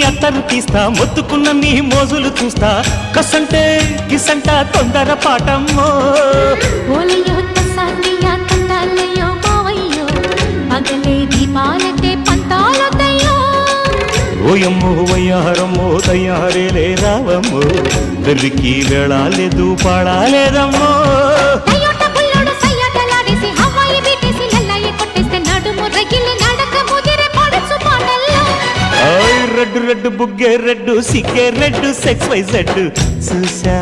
అత్తరు తీస్తా మొత్తుకున్న నీ మోజులు చూస్తా కసంటే గిసంట తొందర పాటమ్మో ఓలయ్యో తసానియా తండాలయ్యో మావయ్యో పగలే దీపాలకే పంతాలొద్దయ్యో ఓయమ్మో వయ్యారమ్మో తయారేలే రావమ్మో వెర్రికి వేళాలేదు పాడాలేదమ్మో టయోటా బుల్లోడు సయ్యాటలాడేసి హవాయి బీటేసి లల్లాయి కొట్టేస్తే నడుము రగిలి నడక ముదిరే పడుచు పాటల్లో రెడ్డు రెడ్డు బుగ్గే రెడ్డు సిగ్గే రెడ్డు సెక్స్ వై జెడ్ చూసా